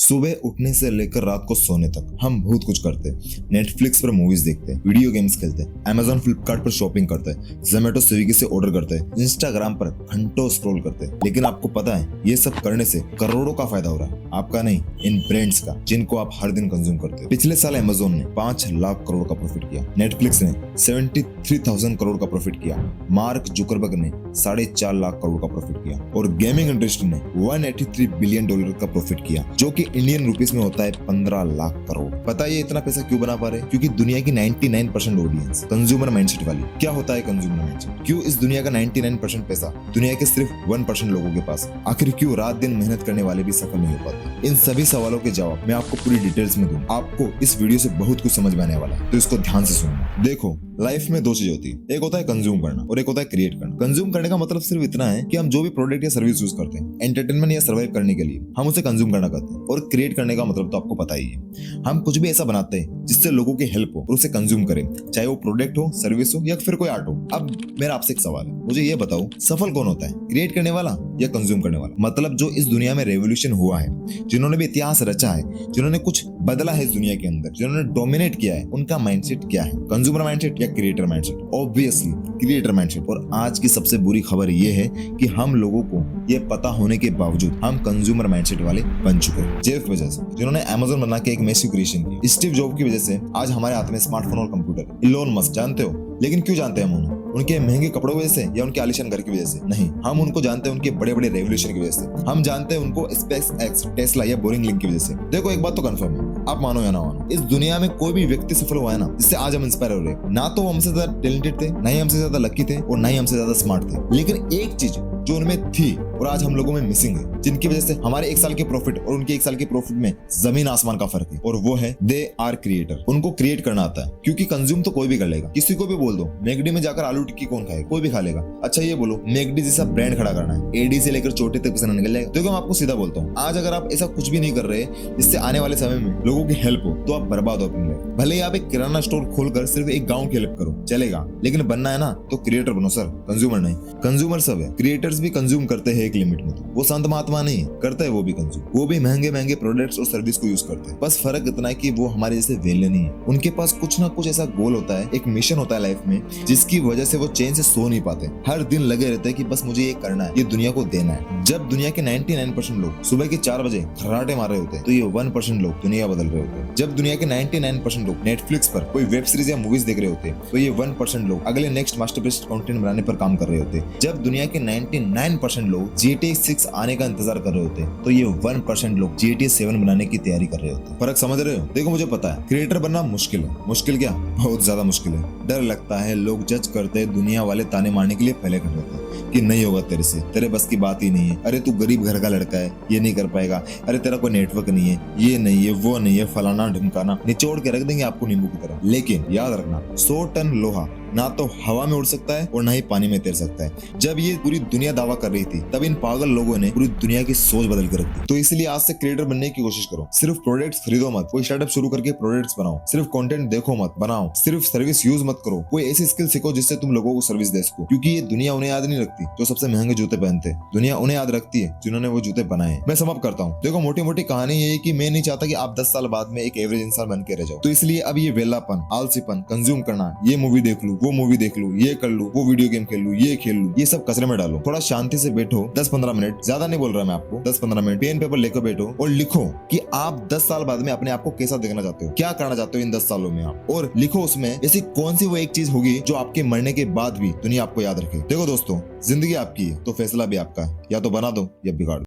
सुबह उठने से लेकर रात को सोने तक हम बहुत कुछ करते हैं। नेटफ्लिक्स पर मूवीज देखते हैं, वीडियो गेम्स खेलते हैं, अमेजोन फ्लिपकार्ट पर शॉपिंग करते हैं, जोमेटो स्विगी से ऑर्डर करते हैं, इंस्टाग्राम पर घंटों स्क्रॉल करते हैं। लेकिन आपको पता है ये सब करने से करोड़ों का फायदा हो रहा है, आपका नहीं, इन ब्रांड्स का जिनको आप हर दिन कंज्यूम करते हो। पिछले साल अमेजोन ने 5 लाख करोड़ का प्रॉफिट किया, नेटफ्लिक्स ने 73,000 करोड़ का प्रॉफिट किया, मार्क जुकरबर्ग ने 4.5 लाख करोड़ का प्रॉफिट किया और गेमिंग इंडस्ट्री ने $183 बिलियन का प्रॉफिट किया, जो कि इंडियन रुपीस में होता है 15 लाख करोड़। पता है ये इतना पैसा क्यों बना पा रहे हैं? क्योंकि दुनिया की 99% ऑडियंस कंज्यूमर माइंडसेट वाली। क्या होता है कंज्यूमर माइंडसेट? क्यों इस दुनिया का 99% पैसा दुनिया के सिर्फ 1% लोगों के पास? आखिर क्यों रात दिन मेहनत करने वाले भी सफल नहीं हो पाते? इन सभी सवालों के जवाब मैं आपको पूरी डिटेल्स में दूंगा। आपको इस वीडियो से बहुत कुछ समझ में आने वाला है, तो इसको ध्यान से सुनना। देखो, लाइफ में 2 चीजें होती है, एक होता है कंज्यूम करना और एक होता है क्रिएट करना। कंज्यूम करने का मतलब सिर्फ इतना है कि हम जो भी प्रोडक्ट या सर्विस यूज करते हैं एंटरटेनमेंट या सर्वाइव करने के लिए, हम उसे कंज्यूम करना कहते हैं। और क्रिएट करने का मतलब तो आपको पता ही है, हम कुछ भी ऐसा बनाते हैं जिससे लोगों की हेल्प हो और उसे कंज्यूम करें, चाहे वो प्रोडक्ट हो, सर्विस हो या फिर कोई आर्ट हो। अब मेरा आपसे एक सवाल है, मुझे ये बताओ, सफल कौन होता है, क्रिएट करने वाला या कंज्यूम करने वाला? मतलब जो इस दुनिया में रेवोल्यूशन हुआ है, जिन्होंने भी इतिहास रचा है, जिन्होंने कुछ बदला है इस दुनिया के अंदर, जिन्होंने डोमिनेट किया है, उनका माइंडसेट क्या है? कंज्यूमर माइंडसेट या creator mindset? Obviously creator mindset. और आज की सबसे बुरी खबर ये है कि हम लोगों को ये पता होने के बावजूद हम कंज्यूमर माइंडसेट वाले बन चुके हैं। जेफ बेजोस, जिन्होंने अमेज़न बना के एक मैसिव क्रिएशन की, स्टीव जॉब की वजह से आज हमारे हाथ में स्मार्टफोन और कंप्यूटर। इलोन मस्क, जानते हो? लेकिन क्यों जानते हैं हम उन्हें? उनके महंगे कपड़ों की वजह से या उनके आलीशान घर की वजह से? नहीं, हम उनको जानते हैं उनके बड़े बड़े रेवोल्यूशन की वजह से। हम जानते हैं उनको स्पेस एक्स, टेस्ला या बोरिंग लिंक की वजह से। देखो, एक बात तो कंफर्म है, आप मानो या ना मानो, इस दुनिया में कोई भी व्यक्ति सफल हुआ है ना, जिससे आज हम इंस्पायर हो रहे हैं, ना तो वो हमसे ज्यादा टैलेंटेड थे, ना ही हमसे ज्यादा लकी थे और ना ही हमसे ज्यादा स्मार्ट थे। लेकिन एक चीज जो उनमें थी और आज हम लोगों में मिसिंग है, जिनकी वजह से हमारे 1 साल के प्रॉफिट और उनके 1 साल के प्रॉफिट में जमीन आसमान का फर्क है, और वो है दे आर क्रिएटर। उनको क्रिएट करना आता है, क्योंकि कंज्यूम तो कोई भी कर लेगा। किसी को भी बोल दो मैकडी में जाकर आलू टिक्की कौन खाएगा? कोई भी खा लेगा। अच्छा ये बोलो, मैकडी जैसा ब्रांड खड़ा करना है, एडी से लेकर छोटे तक पैसा निकल जाएगा। देखो, मैं आपको सीधा बोलता हूँ, आज अगर आप ऐसा कुछ भी नहीं कर रहे जिससे आने वाले समय में लोगों की हेल्प हो, तो आप बर्बाद हो अपनी लाइफ। भले ही आप एक किराना स्टोर खोलकर सिर्फ एक गाँव की हेल्प करो, चलेगा, लेकिन बनना है ना तो क्रिएटर बनो सर, कंज्यूमर नहीं। कंज्यूमर सब है, क्रिएटर्स भी कंज्यूम करते हैं एक लिमिट में। वो संत महात्मा नहीं है, करता है वो भी कंज्यूम। वो भी महंगे महंगे प्रोडक्ट्स और सर्विस को यूज करते हैं। बस फर्क इतना है कि वो हमारे जैसे वेले नहीं है। उनके पास कुछ ना कुछ ऐसा गोल होता है, एक मिशन होता है लाइफ में, जिसकी वजह से वो चैन से सो नहीं पाते। हर दिन लगे रहते हैं कि बस मुझे ये करना है, ये दुनिया को देना है। जब दुनिया के 99% लोग सुबह के 4 बजे खर्राटे मार रहे होते हैं, तो ये 1% लोग दुनिया बदल रहे होते हैं। जब दुनिया के 99% लोग नेटफ्लिक्स पर कोई वेब सीरीज या मूवीज देख रहे होते हैं, तो ये 1% लोग अगले नेक्स्ट मास्टरपीस कंटेंट बनाने पर काम कर रहे होते हैं। जब दुनिया के 99% लोग GTA 6 आने का इंतजार कर रहे होते हैं, तो ये 1% लोग GTA 7 बनाने की तैयारी कर रहे होते हैं। फर्क समझ रहे हो? देखो, मुझे पता है क्रिएटर बनना मुश्किल है। मुश्किल क्या, बहुत ज्यादा मुश्किल है। डर लगता है, लोग जज करते हैं, दुनिया वाले ताने मारने के लिए पहले कर रहते हैं कि नहीं होगा तेरे से, तेरे बस की बात ही नहीं है, अरे तू गरीब घर का लड़का है, ये नहीं कर पाएगा, अरे तेरा कोई नेटवर्क नहीं है, ये नहीं है, वो नहीं है, फलाना ढिमकाना, निचोड़ के रख देंगे आपको नींबू की तरह। लेकिन याद रखना, 100 टन लोहा ना तो हवा में उड़ सकता है और ना ही पानी में तैर सकता है। जब ये पूरी दुनिया दावा कर रही थी, तब इन पागल लोगों ने पूरी दुनिया की सोच बदल कर रख दी। तो इसलिए आज से क्रिएटर बनने की कोशिश करो। सिर्फ प्रोडक्ट्स खरीदो मत, कोई स्टार्टअप शुरू करके प्रोडक्ट्स बनाओ। सिर्फ कंटेंट देखो मत, बनाओ। सिर्फ सर्विस यूज मत करो, कोई ऐसी स्किल सीखो जिससे तुम लोगों को सर्विस दे सको। क्योंकि ये दुनिया उन्हें याद नहीं रखती जो सबसे महंगे जूते पहनते हैं, दुनिया उन्हें याद रखती है जिन्होंने वो जूते बनाए। मैं समाप्त करता हूँ। देखो, मोटी मोटी कहानी ये है कि मैं नहीं चाहता कि आप 10 साल बाद में एक एवरेज इंसान बन के रह जाओ। तो इसलिए अब ये वेलापन, आलसीपन, कंज्यूम करना, ये मूवी देख लूं, वो मूवी देख लूं, ये कर लूं, वो वीडियो गेम खेल लूं, ये खेल लूं, ये सब कचरे में डालो। थोड़ा शांति से बैठो, 10-15 मिनट, ज्यादा नहीं बोल रहा मैं आपको, 10-15 मिनट पेन पेपर लेकर बैठो और लिखो कि आप 10 साल बाद में अपने आप को कैसा देखना चाहते हो, क्या करना चाहते हो इन 10 सालों में आप। और लिखो उसमें ऐसी कौन सी वो एक चीज होगी जो आपके मरने के बाद भी दुनिया आपको याद रखे। देखो दोस्तों, जिंदगी आपकी है तो फैसला भी आपका है, या तो बना दो या बिगाड़ दो।